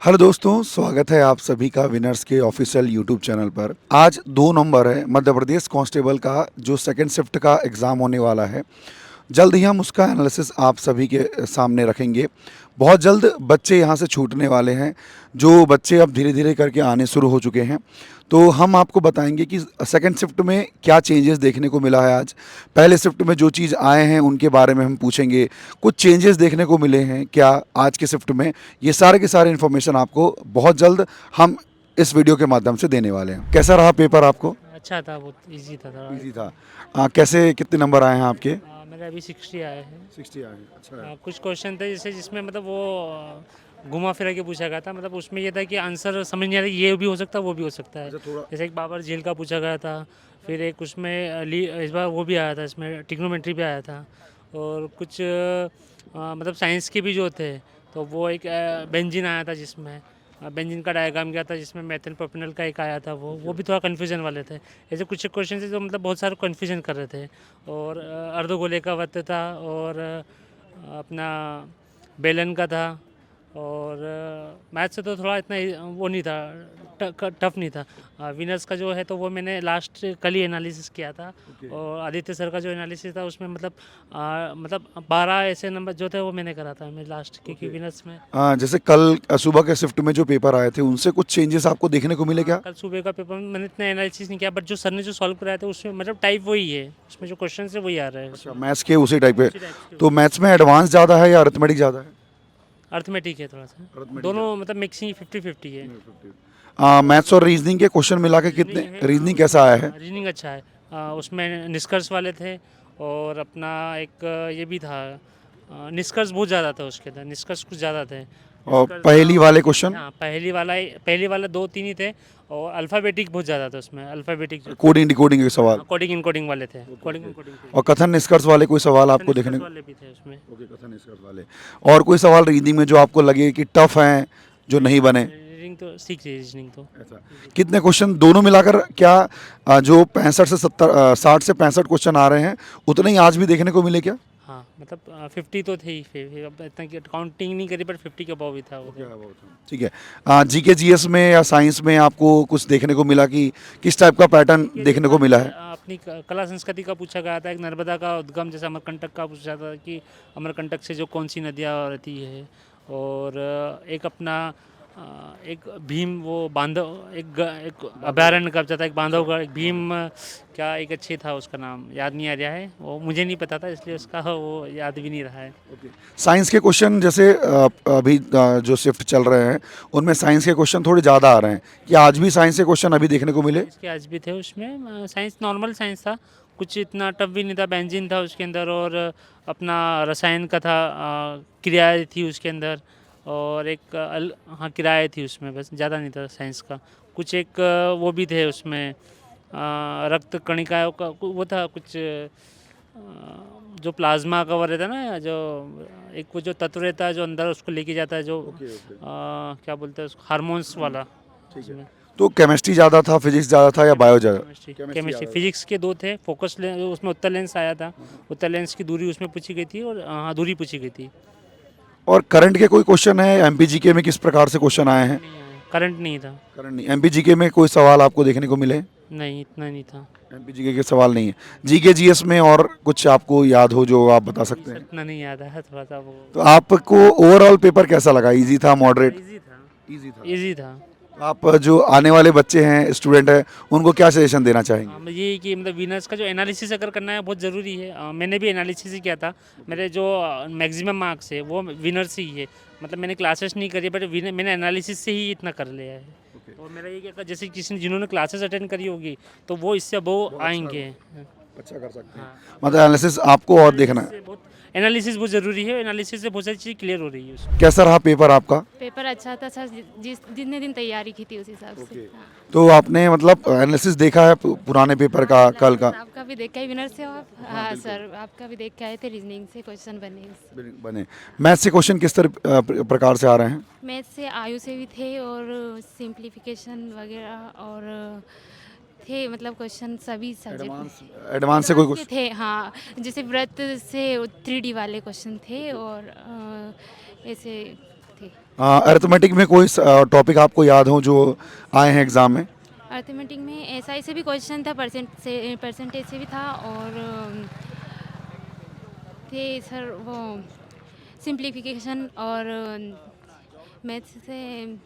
Hello दोस्तों, स्वागत है आप सभी का विनर्स के ऑफिशियल यूट्यूब चैनल पर। आज 2 नवंबर है, मध्य प्रदेश कांस्टेबल का जो सेकंड शिफ्ट का एग्ज़ाम होने वाला है। जल्द ही हम उसका एनालिसिस आप सभी के सामने रखेंगे। बहुत जल्द बच्चे यहाँ से छूटने वाले हैं, जो बच्चे अब धीरे धीरे करके आने शुरू हो चुके हैं। तो हम आपको बताएंगे कि सेकंड शिफ्ट में क्या चेंजेस देखने को मिला है आज। पहले शिफ्ट में जो चीज़ आए हैं उनके बारे में हम पूछेंगे। कुछ चेंजेस देखने को मिले हैं क्या आज के शिफ्ट में, ये सारे के सारे इन्फॉर्मेशन आपको बहुत जल्द हम इस वीडियो के माध्यम से देने वाले हैं। कैसा रहा पेपर आपको? अच्छा था, बहुत इजी था थोड़ा। इजी था। कैसे कितने नंबर आए हैं आपके? मेरे अभी 60 आए हैं। 60 आए हैं, अच्छा है। कुछ क्वेश्चन थे जैसे जिसमें मतलब वो घुमा फिरा के पूछा गया था, मतलब उसमें ये था कि आंसर समझ नहीं आ रहा, ये भी हो सकता है वो भी हो सकता है। अच्छा, थोड़ा जैसे एक बाबर झील का पूछा गया था, फिर एक उसमें इस बार वो भी आया था, इसमें ट्रिग्नोमेट्री भी आया था, और कुछ मतलब साइंस के भी जो थे, तो वो एक बेंजीन आया था जिसमें बेंजीन का डायग्राम किया था, जिसमें मेथन प्रोपेनॉल का एक आया था, वो भी थोड़ा कन्फ्यूजन वाले थे। ऐसे कुछ क्वेश्चन थे जो मतलब बहुत सारे कन्फ्यूजन कर रहे थे। और अर्धगोले का वृत्त था, और अपना बेलन का था, और मैथ से तो थोड़ा इतना वो नहीं था, टफ नहीं था। विनर्स का जो है तो वो मैंने लास्ट कल ही एनालिसिस किया था। और आदित्य सर का जो एनालिसिस था उसमें मतलब 12 ऐसे नंबर जो थे वो मैंने करा था मैं लास्ट, क्योंकि विनर्स में जैसे कल सुबह के शिफ्ट में जो पेपर आए थे उनसे कुछ चेंजेस आपको देखने को मिले क्या? कल सुबह का पेपर में मैंने इतना एनालिसिस नहीं किया, बट जो सर ने जो सॉल्व कराया था उसमें मतलब टाइप वही है, उसमें जो क्वेश्चन है वही आ रहा है अच्छा, उसमें। मैथ्स के उसी टाइप पे। उसी टाइप के तो उसी मैथ्स में एडवांस ज़्यादा है या अरिथमेटिक ज़्यादा है? अर्थमेटिक है थोड़ा सा, अरिथमेटिक दोनों मतलब मिक्सिंग 50-50 है। मैथ्स और रीजनिंग के क्वेश्चन मिला के कितने, रीजनिंग है, रीजनिंग कैसा उसमें आया है? रीजनिंग अच्छा है। उसमें निष्कर्ष वाले थे, और अपना एक ये भी था, निष्कर्ष बहुत ज़्यादा था उसके अंदर, निष्कर्ष कुछ ज़्यादा थे। और निष्कर्ष था, पहली और वाले क्वेश्चन हाँ पहली वाला 2-3 ही थे। और अल्फ़ाबेटिक बहुत ज़्यादा था उसमें, अल्फ़ाबेटिक जो कोडिंग डिकोडिंग के सवाल कोडिंग इनकोडिंग वाले थे, कोडिंग इनकोडिंग थे। और कथन निष्कर्ष वाले कोई सवाल कथन आपको देखने निष्कर्ष को? वाले भी थे उसमें। ओके, कथन निष्कर्ष वाले। और कोई सवाल रीजनिंग में जो आपको लगे कि टफ हैं, जो नहीं बने? रीजनिंग तो सीख थी, रीजनिंग तो ऐसा कितने क्वेश्चन दोनों मिलाकर क्या जो 60 से 65 क्वेश्चन आ रहे हैं उतने ही आज भी देखने को मिले क्या? हाँ मतलब 50 तो थे ही, फिर अब इतना काउंटिंग नहीं करी, पर 50 के अबव ही था वो तो। ठीक है। जीके जीएस में या साइंस में आपको कुछ देखने को मिला कि किस टाइप का पैटर्न के देखने जैसा को मिला है? अपनी कला संस्कृति का पूछा गया था, एक नर्मदा का उद्गम जैसे अमरकंटक का पूछा था कि अमरकंटक से जो कौन सी नदियाँ रहती है। और एक अपना एक भीम वो बांधव एक अभयारण्य कब जाता है, एक बांधवगढ़, एक भीम क्या एक अच्छी था, उसका नाम याद नहीं आ रहा है, वो मुझे नहीं पता था इसलिए उसका वो याद भी नहीं रहा है। साइंस के क्वेश्चन जैसे अभी जो शिफ्ट चल रहे हैं उनमें साइंस के क्वेश्चन थोड़े ज़्यादा आ रहे हैं, क्या आज भी साइंस के क्वेश्चन अभी देखने को मिले? साइंस के आज भी थे उसमें, साइंस नॉर्मल साइंस था, कुछ इतना टफ भी नहीं था। बेंजीन था उसके अंदर, और अपना रसायन का था, क्रियाएं थी उसके अंदर, और एक हाँ किराए थी उसमें, बस ज़्यादा नहीं था साइंस का। कुछ एक वो भी थे उसमें, रक्त कणिकाओं का वो था कुछ, जो प्लाज्मा का वो रहता है ना, जो एक वो जो तत्व रहता है जो अंदर उसको लेके जाता है, जो क्या बोलते हैं उसको, हार्मोन्स वाला उसमें। तो केमिस्ट्री ज़्यादा था, फिजिक्स ज़्यादा था या बायो ज़्यादा? केमिस्ट्री फिजिक्स के 2 थे, फोकस लेंस उसमें उत्तर लेंस आया था, उत्तर लेंस की दूरी उसमें पूछी गई थी, और हाँ दूरी पूछी गई थी। और करंट के कोई क्वेश्चन है? एमपीजीके में किस प्रकार से क्वेश्चन आए हैं? नहीं आया, करंट नहीं था। करंट नहीं, एमपीजीके में कोई सवाल आपको देखने को मिले? नहीं इतना नहीं था। एमपीजीके के सवाल नहीं है। जीके जीएस में और कुछ आपको याद हो जो आप बता सकते सर हैं? इतना नहीं याद है, थोड़ा सा वो तो आपको ओवरऑल पेपर कैसा लगा? इजी था, मॉडरेट? इजी था। इजी था। इजी था। आप जो आने वाले बच्चे हैं, स्टूडेंट हैं, उनको क्या सजेशन देना चाहेंगे? हाँ, ये कि मतलब विनर्स का जो एनालिसिस अगर करना है बहुत ज़रूरी है। मैंने भी एनालिसिस ही किया था, मेरे जो मैक्सिमम मार्क्स है वो विनर्स ही है। मतलब मैंने क्लासेस नहीं करी, बट मैंने एनालिसिस से ही इतना कर लिया है। और मेरा ये क्या, जैसे किसी ने जिन्होंने क्लासेस अटेंड करी होगी तो वो इससे वो आएंगे। अच्छा कर सकते हैं। हाँ, मतलब एनालिसिस आपको और देखना है। एनालिसिस बहुत ज़रूरी है, एनालिसिस से बहुत सारी चीज़ क्लियर हो रही है उसमें। कैसा रहा पेपर आपका? पेपर अच्छा था सर, जितने दिन तैयारी की थी उस हिसाब से। हाँ। तो आपने मतलब एनालिसिस देखा है पुराने पेपर का, कल का? आपका भी देख के विनर से हो आप? हाँ सर, आपका भी देख के आए थे, रीजनिंग से क्वेश्चन बने। बने? मैथ से क्वेश्चन किस तरह प्रकार से आ रहे हैं? मैथ से आयु से भी थे, और सिंप्लीफिकेशन वगैरह और थे, मतलब क्वेश्चन सभी सब्जेक्ट में एडवांस से कोई के क्वेश्चन? थे। हाँ, जैसे व्रत से 3D वाले क्वेश्चन थे, और ऐसे थे। अरिथमेटिक में कोई टॉपिक आपको याद हो जो आए हैं एग्ज़ाम में? अर्थमेटिक में एसआई से भी क्वेश्चन था, परसेंटेज से भी था, और थे सर वो सिंप्लीफिकेशन, और मैथ्स से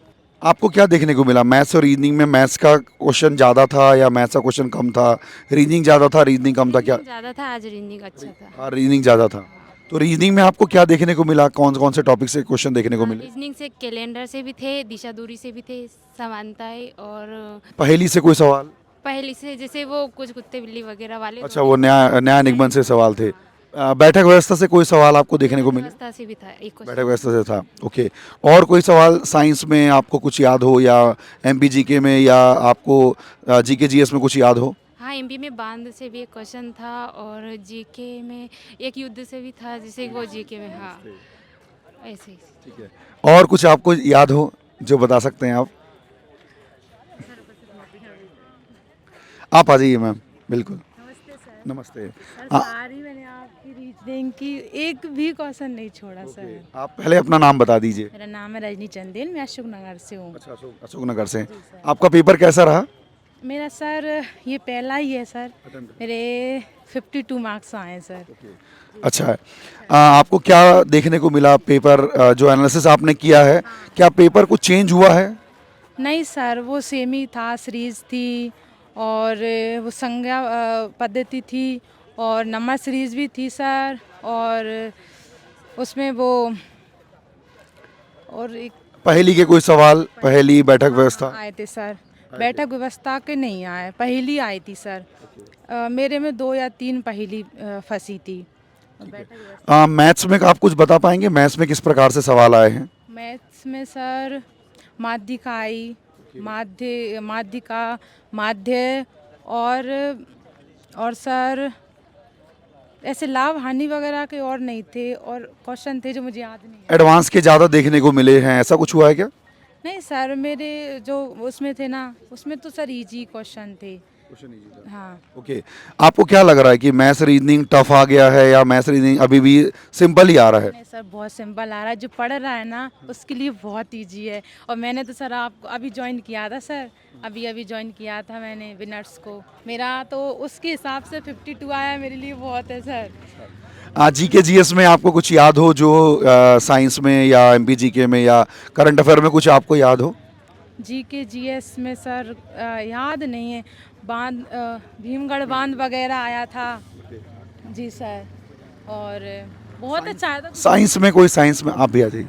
आपको क्या देखने को मिला मैथ्स और रीजनिंग में? मैथ्स का क्वेश्चन ज़्यादा था या मैथ्स का क्वेश्चन कम था? रीजनिंग ज़्यादा था, रीजनिंग कम था क्या? ज़्यादा था, आज रीजनिंग अच्छा था। रीजनिंग ज़्यादा था। तो रीजनिंग में आपको क्या देखने को मिला? कौन कौन से टॉपिक से क्वेश्चन देखने को मिले? रीजनिंग से कैलेंडर से भी थे, दिशा दूरी से भी थे, समानताएं, और पहेली से कोई सवाल? पहली से जैसे वो कुछ कुत्ते बिल्ली वगैरह वाले, अच्छा, वो न्याय न्याय निगमन से सवाल थे। बैठक व्यवस्था से कोई सवाल आपको देखने को मिले? व्यवस्था से भी था एक क्वेश्चन। बैठक व्यवस्था से था, ओके। और कोई सवाल साइंस में आपको कुछ याद हो, या एमपी जीके में, या आपको जीके जीएस में कुछ याद हो? हाँ, एमपी में बांध से भी एक क्वेश्चन था, और जीके में एक युद्ध से भी था, जैसे वो जीके में, हाँ ऐसे ही। ठीक है। और कुछ आपको याद हो जो बता सकते हैं आप? आप आ जाइए मैम, बिल्कुल। नमस्ते सर। नमस्ते। सर आ- सारी मैंने आपकी रीजनिंग की एक भी क्वेश्चन नहीं छोड़ा सर। आप पहले अपना नाम बता दीजिए। मेरा नाम है रजनी चंदेल, मैं अशोक नगर से हूँ। अच्छा, अशोक नगर से। आपका पेपर कैसा रहा? मेरा सर ये पहला ही है सर। मेरे 52 मार्क्स आए हैं सर। अच्छा है। आपको क्या देखने को मिला पेपर, जो एनालिसिस आपने किया है, क्या पेपर कुछ चेंज हुआ है? नहीं सर, वो सेम ही था, सीरीज थी, और वो संज्ञा पद्धति थी, और नंबर सीरीज भी थी सर, और उसमें वो और एक पहेली के कोई सवाल, पहेली, बैठक व्यवस्था? आए थे सर। बैठक व्यवस्था के नहीं आए, पहेली आई थी सर। मेरे में 2 या 3 पहेली फंसी थी। और बैठक व्यवस्था मैथ्स में आप कुछ बता पाएंगे? मैथ्स में किस प्रकार से सवाल आए हैं? मैथ्स में सर माध्यिका आई, माध्यिका, माध्य, और सर ऐसे लाभ हानि वगैरह के और नहीं थे, और क्वेश्चन थे जो मुझे याद नहीं है। एडवांस के ज़्यादा देखने को मिले हैं, ऐसा कुछ हुआ है क्या? नहीं सर, मेरे जो उसमें थे ना, उसमें तो सर इजी क्वेश्चन थे। हाँ। ओके। आपको क्या लग रहा है कि मैथ्स रीजनिंग टफ आ गया है, या मैथ्स रीजनिंग अभी भी सिंपल ही आ रहा है? नहीं सर, बहुत सिंपल आ रहा है। जो पढ़ रहा है ना उसके लिए बहुत इजी है। और मैंने तो सर आपको अभी ज्वाइन किया था सर, अभी ज्वाइन किया था मैंने विनर्स को। मेरा तो उसके हिसाब से 52 आया, मेरे लिए बहुत है सर। जीके जीएस में आपको कुछ याद हो जो साइंस में या एमपी जीके में या करंट अफेयर में कुछ आपको याद हो? जीके जीएस में सर याद नहीं है। भीमगढ़ बांध वगैरह आया था जी सर, और बहुत अच्छा आया था। साइंस में कोई, साइंस में आप भी आ जाइए।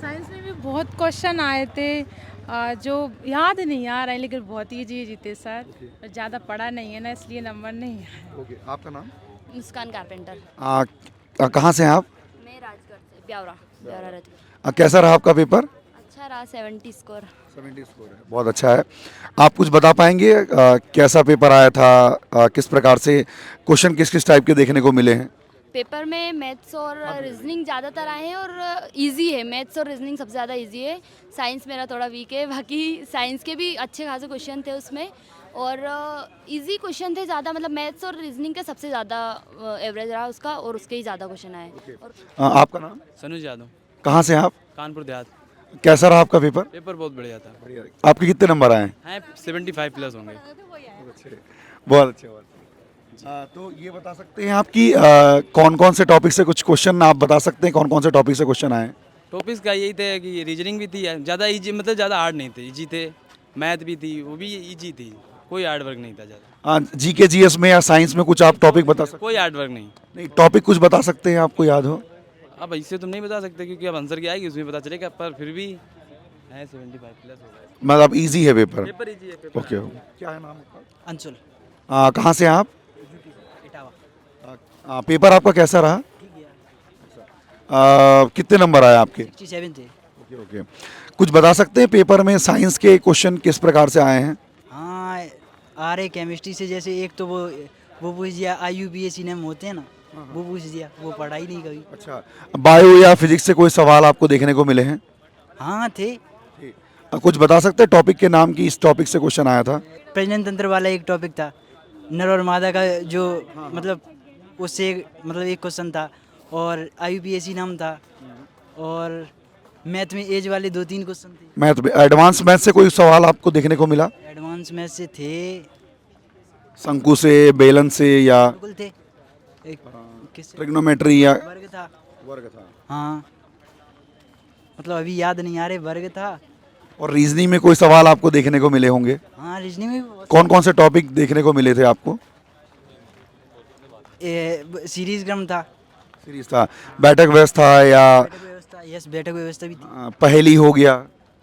साइंस में भी बहुत क्वेश्चन आए थे जो याद नहीं आ रहे हैं, लेकिन बहुत इजी थे सर। ज़्यादा पढ़ा नहीं है ना, इसलिए नंबर नहीं आए। आपका नाम? मुस्कान कारपेंटर। कहाँ से हैं आप? मैं राजगढ़ से ब्यावरा रहती हूँ। कैसा रहा आपका पेपर? अच्छा रहा, 70 स्कोर। 70 स्कोर है, बहुत अच्छा है। आप कुछ बता पाएंगे कैसा पेपर आया था, किस प्रकार से क्वेश्चन किस किस टाइप के देखने को मिले हैं? पेपर में मैथ्स और रीजनिंग ज़्यादातर आए हैं, और इजी है। मैथ्स और रीजनिंग सबसे ज़्यादा इजी है। साइंस मेरा थोड़ा वीक है, बाकी साइंस के भी अच्छे खासे क्वेश्चन थे उसमें, और इजी क्वेश्चन थे ज़्यादा। मतलब मैथ्स और रीजनिंग का सबसे ज़्यादा एवरेज रहा उसका, और उसके ही ज़्यादा क्वेश्चन आए। और आपका नाम? सनुज यादव, कहाँ से हैं आप? कानपुर देहात। कैसा रहा आपका पेपर? पेपर बहुत बढ़िया था। आपके कितने नंबर आए हैं? 75 प्लस होंगे। बहुत अच्छे, बहुत। तो ये बता सकते हैं आप कि कौन कौन से टॉपिक से कुछ क्वेश्चन आप बता सकते हैं, कौन कौन से टॉपिक से क्वेश्चन आए हैं? टॉपिक्स का यही थे कि रीजनिंग भी थी, ज़्यादा इजी, मतलब ज़्यादा हार्ड नहीं थे, इजी थे। मैथ भी थी, वो भी इजी थी, कोई हार्ड वर्क नहीं था ज़्यादा। जीके जीएस में या साइंस में कुछ आप टॉपिक बता सकते कोई हार्ड वर्क नहीं। नहीं, टॉपिक कुछ बता सकते हैं आपको याद हो? अब इससे तुम नहीं बता सकते, क्योंकि अब आंसर क्या आएगी उसमें पता चलेगा, पर फिर भी है 75 प्लस हो गए। मतलब इजी है पेपर? पेपर इजी है। Paper okay. क्या है नाम आपका? अंशुल कहाँ से हैं आप? इटावा। पेपर आपका कैसा रहा? कितने नंबर आए आपके? 67 थे। Okay, okay. कुछ बता सकते हैं पेपर में साइंस के क्वेश्चन किस प्रकार से आए हैं? हाँ, आ रहे केमिस्ट्री से, जैसे एक तो वो पूछ दिया, IUPAC नाम होते हैं ना, वो पूछ दिया, वो पढ़ा ही नहीं कभी। अच्छा, बायो या फिजिक्स से कोई सवाल आपको देखने को मिले हैं? हाँ थे। कुछ बता सकते हैं टॉपिक के नाम की, इस टॉपिक से क्वेश्चन आया था? प्रजनन तंत्र वाला एक टॉपिक था, नर और मादा का जो, मतलब उससे मतलब एक क्वेश्चन था, और IUPAC नाम था, और मैथ में एज वाले 2-3 क्वेश्चन थे। मैथ में एडवांस मैथ से कोई सवाल आपको देखने को मिला? एडवांस मैथ से थे, शंकु से, बेलन से या बिल्कुल थे। एक किस ट्रिग्नोमेट्री या वर्ग था। वर्ग था? हाँ, मतलब अभी याद नहीं आ रहे, वर्ग था। और रीजनिंग में कोई सवाल आपको देखने को मिले होंगे? हाँ, रीजनिंग में भी बहुत कौन कौन से टॉपिक देखने को मिले थे आपको? सीरीज क्रम था। सीरीज था, बैठक व्यवस्था या बैठक व्यवस्था, यस बैठक व्यवस्था भी थी। पहेली हो गया?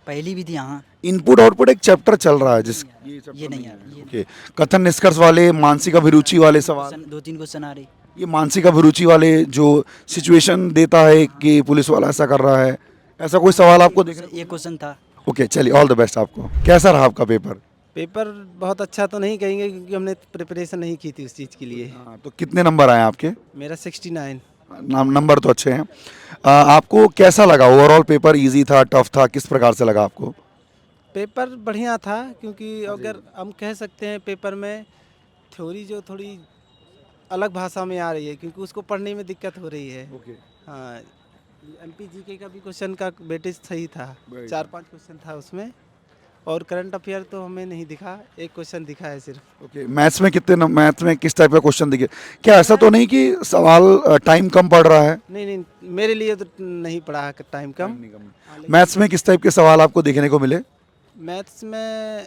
पहली भी थी, हाँ। इनपुट आउटपुट एक चैप्टर चल रहा है जिस ये नहीं आ रहा, ये ओके। कथन निष्कर्ष वाले, मानसिक अभिरुचि वाले सवाल, 2-3 क्वेश्चन आ रहे। ये मानसिक अभिरुचि वाले जो सिचुएशन देता है कि पुलिस वाला ऐसा कर रहा है, ऐसा कोई सवाल आपको देखने? एक क्वेश्चन था। ओके, चलिए ऑल द बेस्ट आपको। कैसा रहा आपका पेपर? पेपर बहुत अच्छा तो नहीं कहेंगे क्योंकि हमने प्रिपरेशन नहीं की थी उस चीज़ के लिए। हाँ, तो कितने नंबर आए आपके? मेरा 69। नंबर तो अच्छे हैं। आपको कैसा लगा ओवरऑल पेपर? इजी था, टफ था, किस प्रकार से लगा आपको? पेपर बढ़िया था क्योंकि अगर हम कह सकते हैं पेपर में थ्योरी जो थोड़ी अलग भाषा में आ रही है क्योंकि उसको पढ़ने में दिक्कत हो रही है। हाँ, MPGK का भी क्वेश्चन का वेटेज सही था, 4-5 क्वेश्चन था उसमें। और करंट अफेयर तो हमें नहीं दिखा, एक क्वेश्चन दिखा है सिर्फ। ओके, मैथ्स में कितने मैथ्स में किस टाइप का क्वेश्चन दिखे? क्या ऐसा तो नहीं कि सवाल टाइम कम पड़ रहा है? नहीं नहीं, मेरे लिए तो नहीं पड़ा टाइम कम। मैथ्स में किस टाइप के सवाल आपको देखने को मिले? मैथ्स में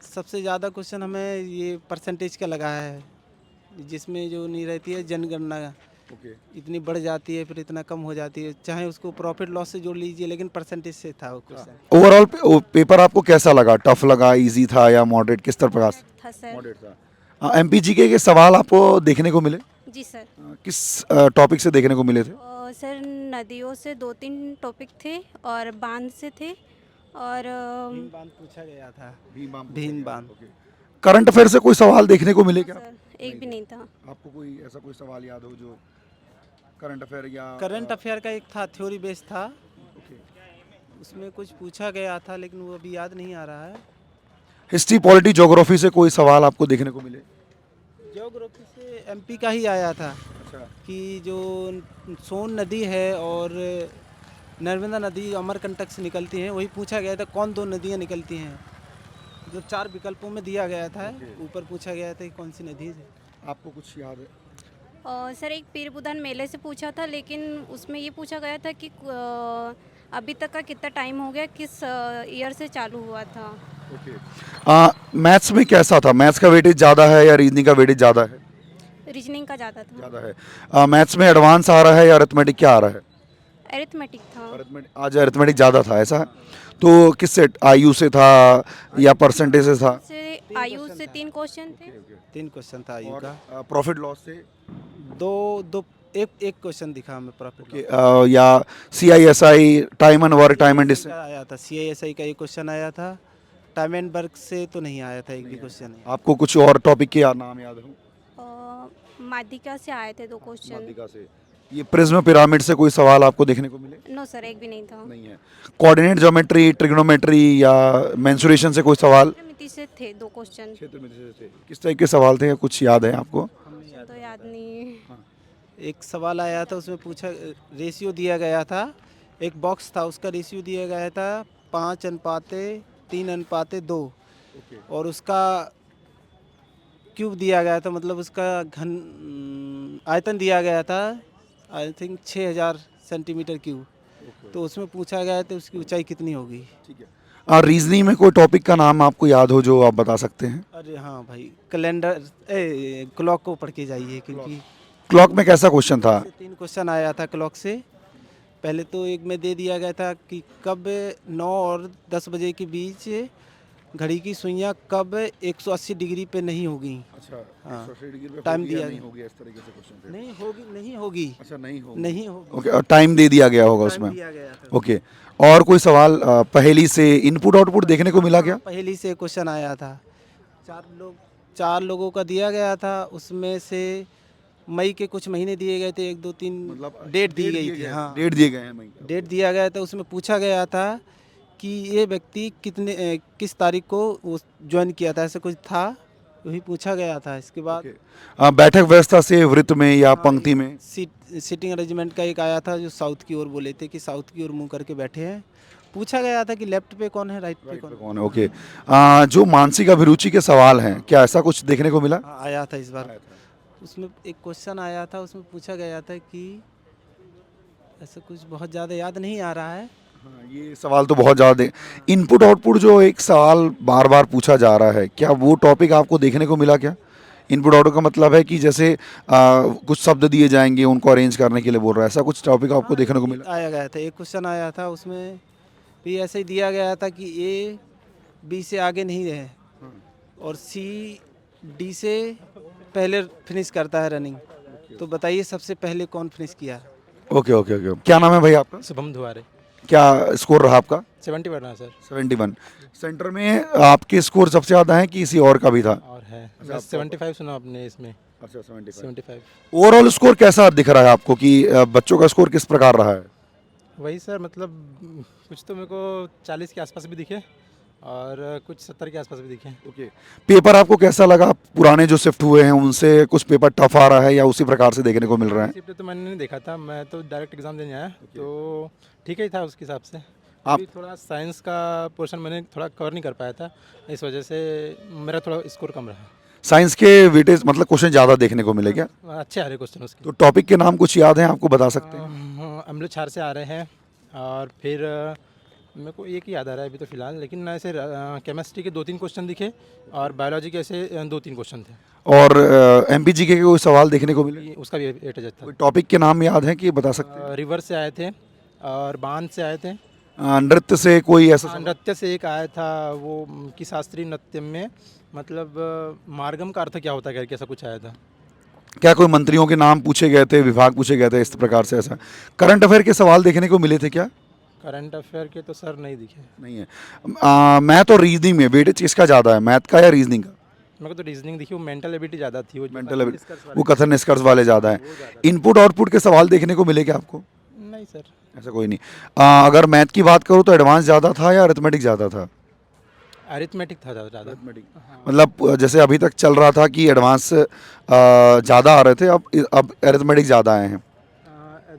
सबसे ज़्यादा क्वेश्चन हमें ये परसेंटेज का लगा है, जिसमें जो नहीं रहती है जनगणना, इतनी बढ़ जाती है फिर इतना कम हो जाती है, चाहे उसको प्रॉफिट लॉस से जोड़ लीजिए लेकिन परसेंटेज से था वो क्वेश्चन। ओवरऑल पेपर आपको कैसा लगा? टफ लगा, इजी था या मॉडरेट, किस तरह प्रकार से? था सर। मॉडरेट था। MPGK के सवाल आपको देखने को मिले? जी सर। किस टॉपिक से देखने को मिले थे? सर नदियों से 2-3 टॉपिक थे और बांध से थे और भीम बांध पूछा गया था। भीम बांध। करंट अफेयर से कोई सवाल देखने को मिले क्या? सर एक भी नहीं था। आपको कोई ऐसा कोई सवाल याद हो जो करंट अफेयर या करंट अफेयर का एक था, थ्योरी बेस्ड था, उसमें कुछ पूछा गया था लेकिन वो अभी याद नहीं आ रहा है। हिस्ट्री, पॉलिटी, ज्योग्राफी से कोई सवाल आपको देखने को मिले? ज्योग्राफी से MP का ही आया था कि जो सोन नदी है और नर्मदा नदी अमरकंटक से निकलती हैं, वही पूछा गया था कौन 2 नदियाँ निकलती हैं। जो 4 विकल्पों में दिया गया था, ऊपर पूछा गया था कि कौन सी नदी है। आपको कुछ याद है? सर एक पीर बुधान मेले से पूछा था लेकिन उसमें ये पूछा गया था कि अभी तक का कितना टाइम हो गया, किस ईयर से चालू हुआ था। मैथ्स में कैसा था? मैथ्स का वेटेज ज़्यादा है या रीजनिंग का वेटेज ज़्यादा है? रीजनिंग का ज़्यादा था। ज़्यादा है। मैथ्स में एडवांस आ रहा है या अरिथमेटिक क्या आ रहा है? अरिथमेटिक था। आज अरिथमेटिक ज़्यादा था, ऐसा है? तो किससे, आयु से था या परसेंटेज से था? से आयु से 3 क्वेश्चन थे। 3 क्वेश्चन था आयु का। प्रॉफिट लॉस से एक क्वेश्चन दिखा हमें प्रॉफिट लॉस या CISI, time and work, time and distance? का आया था। CISI का एक क्वेश्चन आया था, टाइम एंड वर्क से तो नहीं आया था, एक भी क्वेश्चन नहीं। आपको कुछ और टॉपिक के नाम याद हो? माध्यिका से आए थे 2 क्वेश्चन। से ये प्रिज्म पिरामिड से कोई सवाल आपको देखने को मिले? नो सर एक भी नहीं था। नहीं है। कोऑर्डिनेट ज्योमेट्री, ट्रिग्नोमेट्री या मेंसुरेशन से कोई सवाल? मिति से थे 2 क्वेश्चन। किस टाइप के सवाल थे, कुछ याद है आपको? तो याद नहीं। एक सवाल आया था, उसमें पूछा रेशियो दिया गया था, एक बॉक्स था उसका रेशियो दिया गया था 5:3:2 और उसका क्यूब दिया गया था, मतलब उसका घन आयतन दिया गया था आई थिंक 6000 सेंटीमीटर क्यूब। तो उसमें पूछा गया था उसकी ऊंचाई कितनी होगी। रीजनिंग में कोई टॉपिक का नाम आपको याद हो जो आप बता सकते हैं? अरे हाँ भाई, कैलेंडर क्लॉक को पढ़ के जाइए क्योंकि क्लॉक में कैसा क्वेश्चन था? 3 क्वेश्चन आया था क्लॉक से। पहले तो एक में दे दिया गया था कि कब 9 और 10 बजे के बीच घड़ी की सुइयां कब 180 डिग्री पे नहीं होगी। अच्छा, हाँ, 180 डिग्री पे टाइम होगी या दिया नहीं होगी, इस तरीके से क्वेश्चन थे? नहीं होगी, नहीं होगी। अच्छा, नहीं होगी। नहीं होगी। ओके, और टाइम दे दिया गया होगा टाइम उसमें? दिया गया था। ओके, और कोई सवाल पहेली से इनपुट आउटपुट देखने को मिला क्या? पहली से क्वेश्चन आया था, 4 लोगों का दिया गया था, उसमें से मई के कुछ महीने दिए गए थे, 1 2 3 मतलब डेट दी गई थी। हाँ, डेट दिए गए हैं मई का। डेट दिया गया था, उसमें पूछा गया था कि ये व्यक्ति किस तारीख को वो ज्वाइन किया था, ऐसा कुछ था वही पूछा गया था। इसके बाद बैठक व्यवस्था से वृत्त में या पंक्ति में? सीटिंग अरेंजमेंट का एक आया था जो साउथ की ओर बोले थे कि साउथ की ओर मुंह करके बैठे हैं। पूछा गया था कि लेफ्ट पे कौन है, राइट पे कौन है। कौन है? ओके। जो मानसिक अभिरुचि के सवाल हैं, क्या ऐसा कुछ देखने को मिला? हाँ, आया था इस बार। उसमें एक क्वेश्चन आया था, उसमें पूछा गया था कि ऐसा कुछ बहुत ज़्यादा याद नहीं आ रहा है। हाँ, ये सवाल तो बहुत ज़्यादा इनपुट आउटपुट जो एक सवाल बार बार पूछा जा रहा है, क्या वो टॉपिक आपको देखने को मिला क्या? इनपुट आउटपुट का मतलब है कि जैसे कुछ शब्द दिए जाएंगे, उनको अरेंज करने के लिए बोल रहा है, ऐसा कुछ टॉपिक आपको देखने को मिला? आया गया था, एक क्वेश्चन आया था, उसमें भी ऐसे ही दिया गया था कि ए बी से आगे नहीं है और सी डी से पहले फिनिश करता है रनिंग। तो बताइए सबसे पहले कौन फिनिश किया? Okay okay okay. क्या नाम है भाई आपका? शुभम दुआरे। क्या स्कोर रहा आपका? 70 बढ़ना सर। 71। सेंटर में आपके स्कोर सबसे ज़्यादा है कि किसी और का भी था? और है 75 सुना आपने इसमें। अच्छा, 75। ओवरऑल स्कोर कैसा दिख रहा है आपको कि बच्चों का स्कोर किस प्रकार रहा है? वही सर, मतलब कुछ तो मेरे को 40 के आसपास भी दिखे और कुछ 70 के आसपास भी दिखे। ओके। पेपर आपको कैसा लगा? पुराने जो शिफ्ट हुए हैं उनसे कुछ पेपर टफ आ रहा है या उसी प्रकार से देखने को मिल रहा है? शिफ्ट तो मैंने नहीं देखा था, मैं तो डायरेक्ट एग्जाम देने आया, तो ठीक ही था उसके हिसाब से। आप- अभी थोड़ा साइंस का पोर्शन मैंने थोड़ा कवर नहीं कर पाया था, इस वजह से मेरा थोड़ा स्कोर कम रहा। साइंस के वेटेज मतलब क्वेश्चन ज़्यादा देखने को मिले क्या? अच्छे आ रहे क्वेश्चन उसके। तो टॉपिक के नाम कुछ याद हैं, आपको बता सकते हैं? अम्ल क्षार से आ रहे हैं और फिर मेरे को एक ही याद आ रहा है अभी तो फिलहाल, लेकिन ऐसे केमिस्ट्री के 2-3 क्वेश्चन दिखे और बायोलॉजी के ऐसे 2-3 क्वेश्चन थे। और एमपीजीके के कोई सवाल देखने को मिले? उसका भी एट था। कोई टॉपिक के नाम याद है कि बता सकते हैं? रिवर से आए थे और बांध से आए थे। नृत्य से कोई ऐसा सवाल? नृत्य से एक आया था, वो कि शास्त्रीय नृत्य में मतलब मार्गम का अर्थ क्या होता है करके ऐसा कुछ आया था। क्या कोई मंत्रियों के नाम पूछे गए थे, विभाग पूछे गए थे, इस प्रकार से ऐसा? करंट अफेयर के सवाल देखने को मिले थे क्या? करंट अफेयर के तो सर नहीं दिखे। नहीं है। मैथ और रीजनिंग में वेटेज किसका ज़्यादा है, मैथ का या रीजनिंग का? मेरे को तो रीजनिंग दिखी, वो मेंटल एबिलिटी ज़्यादा थी। वो मेंटल वो कथन निष्कर्ष वाले ज़्यादा है। इनपुट आउटपुट के सवाल देखने को मिले क्या आपको? नहीं सर। ऐसा कोई नहीं। अगर मैथ की बात करूँ तो एडवांस ज़्यादा था या अरिथमेटिक ज़्यादा था? अरिथमेटिक था ज़्यादा। मतलब जैसे अभी तक चल रहा था कि एडवांस ज़्यादा आ रहे थे, अब अरिथमेटिक ज़्यादा आए हैं।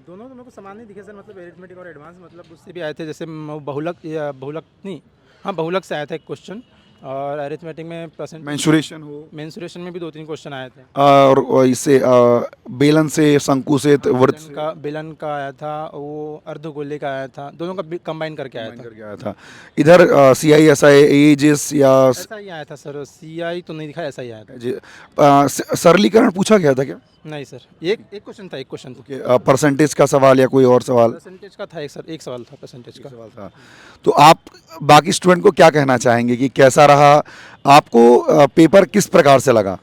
दोनों तो मेरे को समान नहीं दिखे सर, मतलब अरिथमेटिक और एडवांस मतलब उससे भी आए थे, जैसे बहुलक या बहुलक नहीं, हाँ बहुलक से आया था एक क्वेश्चन, और अरिथमेटिक में परसेंट मेंसुरेशन हो, मेंसुरेशन में भी 2-3 क्वेश्चन आए थे। और इससे बेलन से, शंकु से, वृत्त से बेलन का आया था, वो अर्धगोले का आया था, दोनों का कंबाइन करके आया था। इधर CISI, एजेस या ऐसा ही आया था सर, CI तो नहीं दिखा, ऐसा ही आया था। सरलीकरण पूछा गया था क्या? नहीं सर, एक क्वेश्चन था। परसेंटेज का सवाल या कोई और सवाल? परसेंटेज का था एक सवाल था, परसेंटेज का सवाल था। तो आप बाकी स्टूडेंट को क्या कहना चाहेंगे कि कैसा रहा आपको, पेपर किस प्रकार से लगा?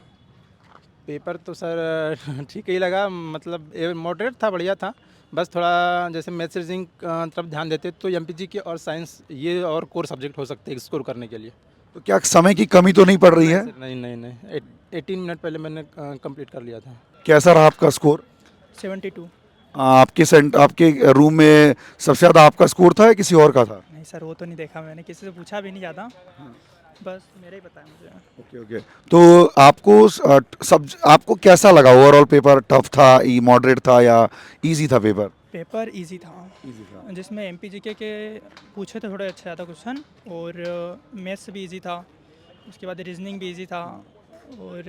पेपर तो सर ठीक ही लगा, मतलब मॉडरेट था, बढ़िया था। बस थोड़ा जैसे मैथ्स रीजनिंग तरफ ध्यान देते तो MPG और साइंस ये और कोर सब्जेक्ट हो सकते हैं स्कोर करने के लिए। तो क्या समय की कमी तो नहीं पड़ रही है? नहीं, 18 मिनट पहले मैंने कंप्लीट कर लिया था। कैसा रहा आपका स्कोर? 72। आपके रूम में सबसे ज़्यादा आपका स्कोर था या किसी और का था? नहीं सर, वो तो नहीं देखा मैंने, किसी से पूछा भी नहीं ज़्यादा, बस मेरा ही पता है मुझे। ओके। तो आपको कैसा लगा? ओवरऑल पेपर टफ था, मॉडरेट था या इजी था पेपर? पेपर इजी था, जिसमें MPGK के पूछे थे थोड़े अच्छे ज़्यादा क्वेश्चन, और मैथ्स भी इजी था, उसके बाद रीजनिंग भी इजी था, और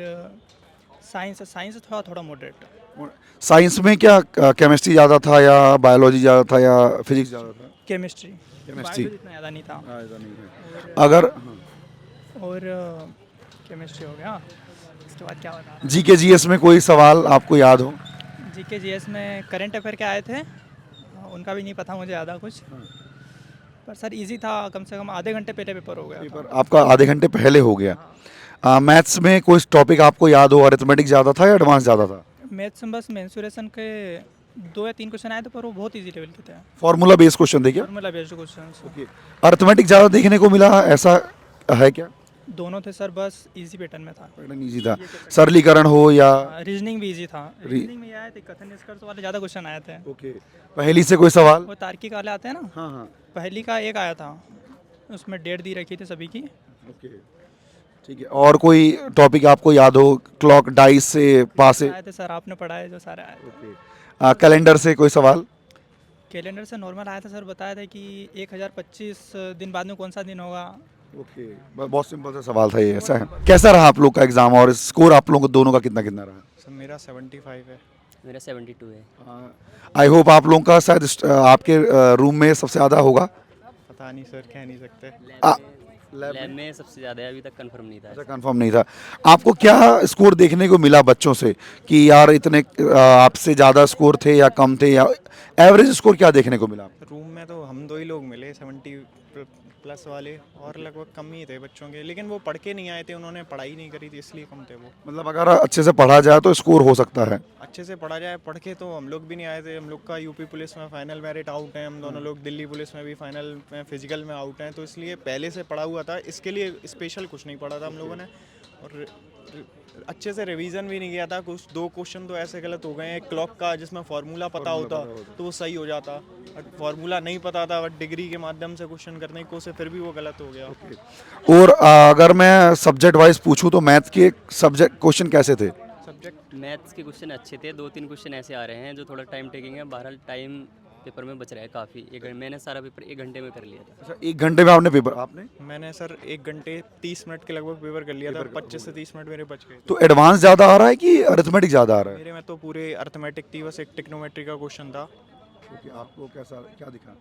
साइंस थोड़ा मॉडरेट। साइंस में क्या केमिस्ट्री ज़्यादा था या बायोलॉजी ज़्यादा था या फिजिक्स ज़्यादा था? केमिस्ट्री इतना ज़्यादा नहीं था। अगर और केमिस्ट्री हो गया, उसके बाद क्या होता है? GK GS में कोई सवाल आपको याद हो? GK GS में करंट अफेयर के आए थे, उनका भी नहीं पता मुझे ज़्यादा कुछ, पर सर इजी था, कम से कम आधे घंटे पहले पेपर हो गया। पेपर आपका आधे घंटे पहले हो गया। मैथ्स में कोई टॉपिक आपको याद हो? अरिथमेटिक ज़्यादा था या एडवांस ज़्यादा था? मैथ्स में बस मेंसुरेशन के 2 या 3 क्वेश्चन आए थे, पर वो बहुत इजी लेवल के थे, फॉर्मूला बेस्ड क्वेश्चन थे क्या? Formula based question. अरिथमेटिक ज़्यादा देखने को मिला, ऐसा है क्या? दोनों थे सर, बस इजी पैटर्न में था। पैटर्न इजी था, सरलीकरण हो या? रीजनिंग भी इजी था, रीजनिंग में ये आए थे कथन निष्कर्ष वाले ज़्यादा क्वेश्चन आए थे। ओके। पहली से कोई सवाल? वो तार्किक वाले आते हैं ना, हाँ। पहली का एक आया था, उसमें डेट दी रखी थी सभी की। ओके, ठीक है, और कोई टॉपिक आपको याद हो, क्लॉक, डाइस से, पास से, आए थे सर, आपने पढ़ाए जो सारे आए। कैलेंडर से कोई सवाल? कैलेंडर से नॉर्मल आया था सर, बताया था कि 1025 दिन बाद में कौन सा दिन होगा। ओके, बहुत सिंपल सा सवाल था ये, ऐसा है। कैसा रहा आप लोग का एग्जाम और स्कोर आप लोगों को दोनों का कितना कितना रहा? सर मेरा 75 है। मेरा 72 है। आई होप आप लोगों का शायद आपके रूम में सबसे ज़्यादा होगा। पता नहीं सर, कह नहीं सकते। लैब में सबसे ज़्यादा है, अभी तक कंफर्म नहीं था। ऐसा कंफर्म नहीं था। आपको क्या स्कोर देखने को मिला बच्चों से कि यार इतने आपसे ज़्यादा स्कोर थे या कम थे, या एवरेज स्कोर क्या देखने को मिला? रूम में तो हम 2 ही लोग मिले 70 प्लस वाले, और लगभग कम ही थे बच्चों के, लेकिन वो पढ़ के नहीं आए थे, उन्होंने पढ़ाई नहीं करी थी इसलिए कम थे वो। मतलब अगर अच्छे से पढ़ा जाए तो स्कोर हो सकता है। अच्छे से पढ़ा जाए, पढ़ के तो हम लोग भी नहीं आए थे। हम लोग का यूपी पुलिस में फाइनल मेरिट आउट है, हम दोनों लोग दिल्ली पुलिस में भी फाइनल में फिजिकल में आउट हैं, तो इसलिए पहले से पढ़ा हुआ था, इसके लिए स्पेशल कुछ नहीं पढ़ा था हम लोगों ने। और अच्छे से रिवीजन भी नहीं किया था। कुछ 2 क्वेश्चन तो ऐसे गलत हो गए हैं, क्लॉक का जिसमें फार्मूला पता होता तो वो सही हो जाता, फार्मूला नहीं पता था, बट डिग्री के माध्यम से क्वेश्चन करने की कोशिश, फिर भी वो गलत हो गया। और अगर मैं सब्जेक्ट वाइज पूछूं तो मैथ के सब्जेक्ट क्वेश्चन कैसे थे? सब्जेक्ट मैथ्स के क्वेश्चन अच्छे थे, 2-3 क्वेश्चन ऐसे आ रहे हैं जो थोड़ा टाइम टेकिंग है। बहरहाल टाइम पेपर में बच रहा है काफ़ी। मैंने सारा पेपर 1 घंटे में कर लिया था। अच्छा, 1 घंटे में आपने पेपर मैंने सर 1 घंटे 30 मिनट के लगभग पेपर कर लिया था, 25 से 30 मिनट मेरे बच गए। तो एडवांस ज़्यादा आ रहा है कि अरिथमेटिक ज़्यादा आ रहा है? मेरे में तो पूरे अर्थमेटिक थी, बस एक टिक्नोमेट्री का क्वेश्चन था। ओके, आपको कैसा क्या दिखा?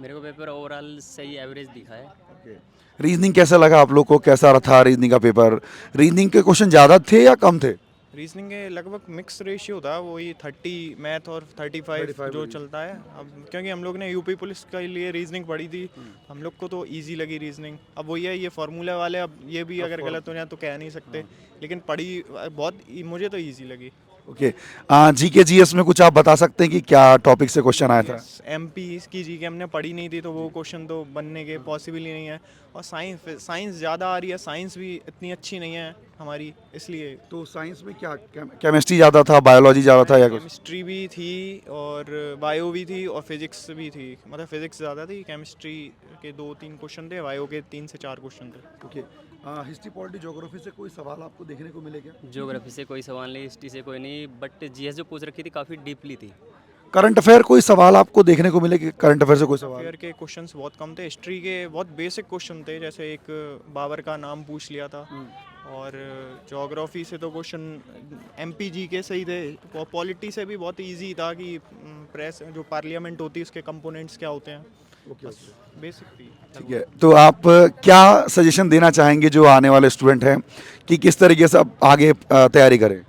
मेरे को पेपर ओवरऑल सही एवरेज दिखा है। रीजनिंग कैसा लगा आप लोग को, कैसा था रीजनिंग का पेपर? रीजनिंग के क्वेश्चन ज़्यादा थे या कम थे? रीजनिंग के लगभग मिक्स रेशियो था, वही 30 मैथ और 35 जो चलता है। अब क्योंकि हम लोग ने यूपी पुलिस के लिए रीजनिंग पढ़ी थी, हम लोग को तो इजी लगी रीजनिंग। अब वही है, ये फार्मूला वाले, अब ये भी अगर गलत हो जाए तो कह नहीं सकते, लेकिन पढ़ी बहुत, मुझे तो इजी लगी। ओके, जीके जीएस में कुछ आप बता सकते हैं कि क्या टॉपिक से क्वेश्चन आया था? एमपी की जीके हमने पढ़ी नहीं थी, तो वो क्वेश्चन तो बनने के पॉसिबल ही नहीं है। और साइंस ज़्यादा आ रही है, साइंस भी इतनी अच्छी नहीं है हमारी, इसलिए। तो साइंस में क्या केमिस्ट्री ज़्यादा था, बायोलॉजी ज़्यादा था या कुछ? केमिस्ट्री भी थी और बायो भी थी और फिजिक्स भी थी। मतलब फिजिक्स ज़्यादा थी, केमिस्ट्री के 2-3 क्वेश्चन थे, बायो के 3 से 4 क्वेश्चन थे। ओके, हिस्ट्री पॉलिटी ज्योग्राफी से कोई सवाल आपको देखने को मिले क्या? ज्योग्राफी से कोई सवाल नहीं, हिस्ट्री से कोई नहीं, बट जीएस जो पूछ रखी थी काफ़ी डीपली थी। करंट अफेयर कोई सवाल आपको देखने को मिले कि करंट अफेयर से कोई सवाल? अफेयर के क्वेश्चंस बहुत कम थे, हिस्ट्री के बहुत बेसिक क्वेश्चन थे, जैसे एक बाबर का नाम पूछ लिया था। और ज्योग्राफी से तो क्वेश्चन एमपीजी के सही थे। पॉलिटी से भी बहुत इजी था कि प्रेस जो पार्लियामेंट होती है उसके कंपोनेंट्स क्या होते हैं, बेसिक थी। ठीक है, तो आप क्या सजेशन देना चाहेंगे जो आने वाले स्टूडेंट हैं कि किस तरीके से अब आगे तैयारी करें?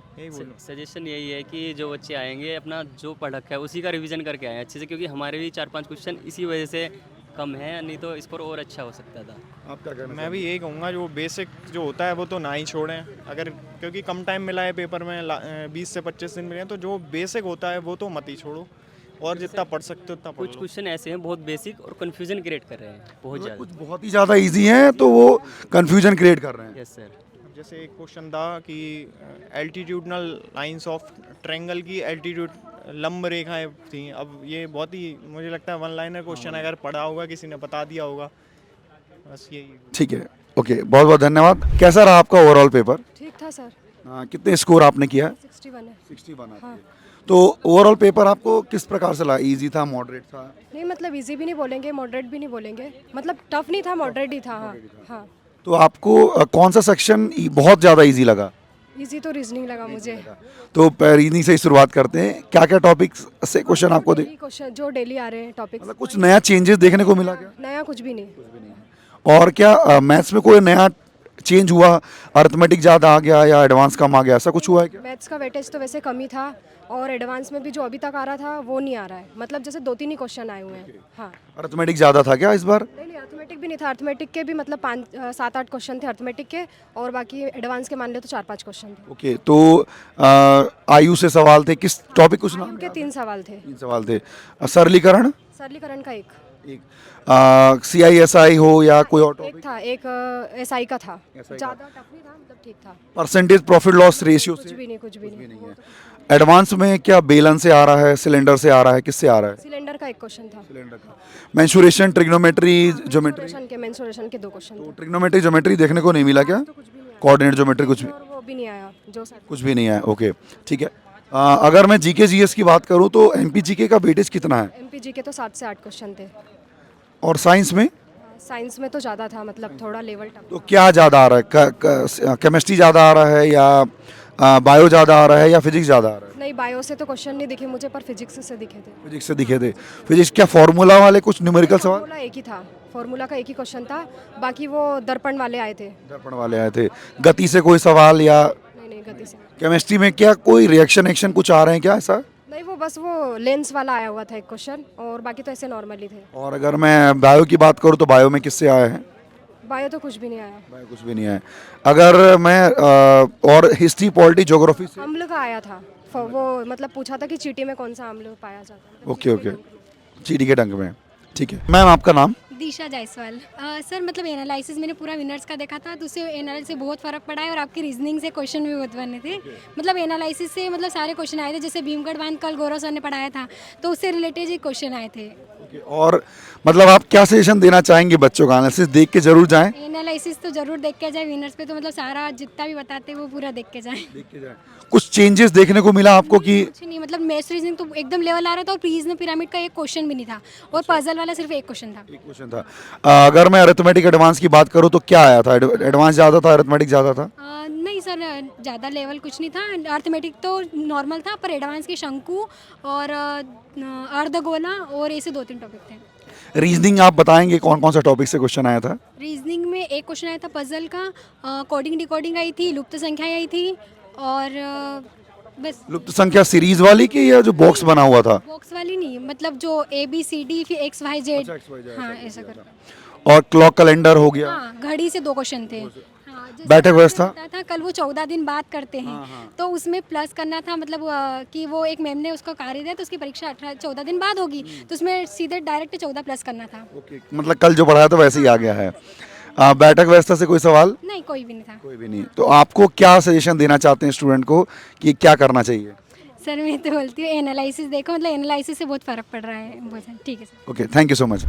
सजेशन यही है कि जो बच्चे आएंगे अपना जो पढ़ रखा है उसी का रिवीजन करके आए अच्छे से, क्योंकि हमारे भी 4-5 क्वेश्चन इसी वजह से कम है, नहीं तो स्कोर और अच्छा हो सकता था। आप क्या कहना? मैं भी यही कहूँगा, जो बेसिक जो होता है वो तो ना ही छोड़ें, अगर क्योंकि कम टाइम मिला है पेपर में, 20 से 25 दिन मिले हैं, तो जो बेसिक होता है वो तो मत ही छोड़ो, और जितना पढ़ सकते हो उतना पढ़ कुछ लो। क्वेश्चन ऐसे हैं बहुत बेसिक और कन्फ्यूजन क्रिएट कर रहे हैं बहुत ज़्यादा। कुछ बहुत ही ज़्यादा इजी हैं तो वो कंफ्यूजन क्रिएट कर रहे हैं। Yes sir. जैसे एक क्वेश्चन था कि एल्टीट्यूडनल लाइंस ऑफ ट्रायंगल की एल्टीट्यूड लंब रेखाएं थी। अब ये बहुत ही मुझे लगता है 1 लाइनर क्वेश्चन, अगर पढ़ा होगा किसी ने बता दिया होगा, बस यही। ठीक है, ओके, बहुत बहुत धन्यवाद। कैसा रहा आपका ओवरऑल पेपर? ठीक था सर। कितने स्कोर आपने किया? 61 है। 61 हाँ। तो ओवरऑल पेपर आपको किस प्रकार से लगा? इजी था, मॉडरेट था? नहीं मतलब इजी भी नहीं बोलेंगे, मॉडरेट भी नहीं बोलेंगे, मतलब टफ नहीं था, मॉडरेट ही था। हाँ हाँ। तो आपको कौन सा सेक्शन बहुत ज़्यादा इजी लगा? इजी तो रीजनिंग लगा मुझे। तो रीजनिंग से ही शुरुआत करते हैं। क्या क्या टॉपिक से क्वेश्चन आपको क्वेश्चन जो डेली आ रहे हैं टॉपिक, मतलब कुछ नया चेंजेस देखने को मिला क्या? नया कुछ भी नहीं। और क्या मैथ्स में कोई नया चेंज हुआ? अर्थमेटिक ज़्यादा आ गया या एडवांस कम आ गया, ऐसा कुछ हुआ है क्या? मैथ्स का वेटेज तो वैसे कम ही था, और एडवांस में भी जो अभी तक आ रहा था वो नहीं आ रहा है, मतलब जैसे 2-3 ही क्वेश्चन आए हुए हैं। हाँ। अर्थमेटिक ज़्यादा था क्या इस बार? नहीं अर्थमेटिक भी नहीं था, अर्थमेटिक के भी मतलब 5-7-8 क्वेश्चन थे अर्थमेटिक के, और बाकी एडवांस के मान ले तो 4-5 क्वेश्चन थे। ओके, तो आयु से सवाल थे, किस टॉपिक कुछ नाम? के 3 सवाल थे। 3 सवाल थे। सरलीकरण का एक CISI हो या कोई और एक था, एक SI का था, ज़्यादा टफ नहीं था, मतलब ठीक था। परसेंटेज प्रॉफिट लॉस रेशियो से? कुछ भी नहीं है। एडवांस में क्या बेलन से आ रहा है, सिलेंडर से आ रहा है, किससे आ रहा है? सिलेंडर का एक क्वेश्चन था। सिलेंडर का। Mensuration, trigonometry, geometry? मेंसुरेशन के 2 क्वेश्चन। तो ट्रिग्नोमेट्री, ज्योमेट्री देखने को नहीं मिला क्या? तो कुछ भी नहीं कोऑर्डिनेट ज्योमेट्री कुछ भी? और वो भी नहीं आया जो सर। कुछ भी नहीं है, ओके ठीक है। अगर मैं जीके जीएस की बात करूँ तो एमपी जीके का वेटेज कितना है? एमपीजी के तो 7 से 8 क्वेश्चन थे। और साइंस में? साइंस में तो ज़्यादा था, मतलब थोड़ा लेवल टफ। तो क्या ज़्यादा आ रहा है? केमिस्ट्री ज़्यादा आ रहा है या बायो ज़्यादा आ रहा है या फिजिक्स ज़्यादा आ रहा है? नहीं, बायो से तो क्वेश्चन नहीं दिखे मुझे, पर फिजिक्स से दिखे थे। फिजिक्स से दिखे थे। फिजिक्स क्या फॉर्मूला वाले कुछ न्यूमेरिकल सवाल? फॉर्मूला एक ही था, फॉर्मूला का एक ही क्वेश्चन था, बाकी वो दर्पण वाले आए थे। दर्पण वाले आए थे। गति से कोई सवाल या नहीं गति से केमिस्ट्री में क्या कोई रिएक्शन एक्शन कुछ आ रहे हैं क्या ऐसा? नहीं, वो बस वो लेंस वाला आया हुआ था एक क्वेश्चन, और बाकी तो ऐसे नॉर्मली थे। और अगर मैं बायो की बात करूँ तो बायो में किससे आए हैं? बायो तो कुछ भी नहीं आया। बायो कुछ भी नहीं आया। अगर मैं और हिस्ट्री पॉलिटी ज्योग्राफी से? अम्ल का आया था, वो मतलब पूछा था कि चींटी में कौन सा अम्ल पाया जाता है। मतलब ओके ओके, चीटी के डंक में, ठीक है। मैम आपका नाम? दिशा जायसवाल। सर मतलब एनालिसिस मैंने पूरा विनर्स का देखा था, तो उससे एनालिसिस से बहुत फ़र्क पड़ा है, और आपकी रीजनिंग से क्वेश्चन भी बहुत बने थे। मतलब एनालिसिस से मतलब सारे क्वेश्चन आए थे, जैसे भीमगढ़ बांध कल गौरव सर ने पढ़ाया था, तो उससे रिलेटेड ही क्वेश्चन आए थे। और मतलब आप क्या सजेशन देना चाहेंगे बच्चों का? एनालिसिस देख के जरूर जाएं। एनालिसिस तो जरूर देख के जाए विनर्स पे, तो मतलब सारा जितना भी बताते हैं वो पूरा देख के जाए। कुछ चेंजेस देखने को मिला आपको कि? कुछ नहीं, मतलब मैथ्स रीजनिंग तो एकदम लेवल आ रहा था, और प्रीजन पिरामिड का एक क्वेश्चन भी नहीं था, और पजल वाला सिर्फ एक क्वेश्चन था। एक क्वेश्चन था। अगर मैं अरिथमेटिक एडवांस की बात करूँ तो क्या आया था? एडवांस ज़्यादा था, अरिथमेटिक ज़्यादा था? नहीं सर, ज़्यादा लेवल कुछ नहीं था। अर्थमेटिक तो नॉर्मल था, पर एडवांस के शंकु और अर्धगोला और ऐसे 2-3 टॉपिक थे। रीजनिंग आप बताएंगे कौन कौन सा टॉपिक से क्वेश्चन आया था? रीजनिंग में एक क्वेश्चन आया था पजल का, कोडिंग डिकोडिंग आई थी, लुप्त संख्या आई थी, और बस। लुप्त संख्या सीरीज वाली की या जो बॉक्स बना हुआ था? बॉक्स वाली नहीं, मतलब जो ABCD फिर XYZ, हाँ ऐसा कर। और क्लॉक कैलेंडर हो गया? हाँ, घड़ी से 2 क्वेश्चन थे। बैठक व्यवस्था था कल वो 14 दिन बाद करते हैं, तो उसमें प्लस करना था, मतलब कि वो एक मैम ने उसको कार्य दिया, तो उसकी परीक्षा 14 दिन बाद होगी, तो उसमें सीधे डायरेक्ट 14 प्लस करना था। मतलब कल जो पढ़ाया था वैसे ही आ गया है। बैठक व्यवस्था से कोई सवाल? नहीं, कोई भी नहीं था। कोई भी नहीं। तो आपको क्या सजेशन देना चाहते हैं स्टूडेंट को कि क्या करना चाहिए? सर मैं तो बोलती हूँ एनालिसिस देखो, मतलब एनालिसिस से बहुत फ़र्क पड़ रहा है। ठीक है sir. Okay, thank you so much.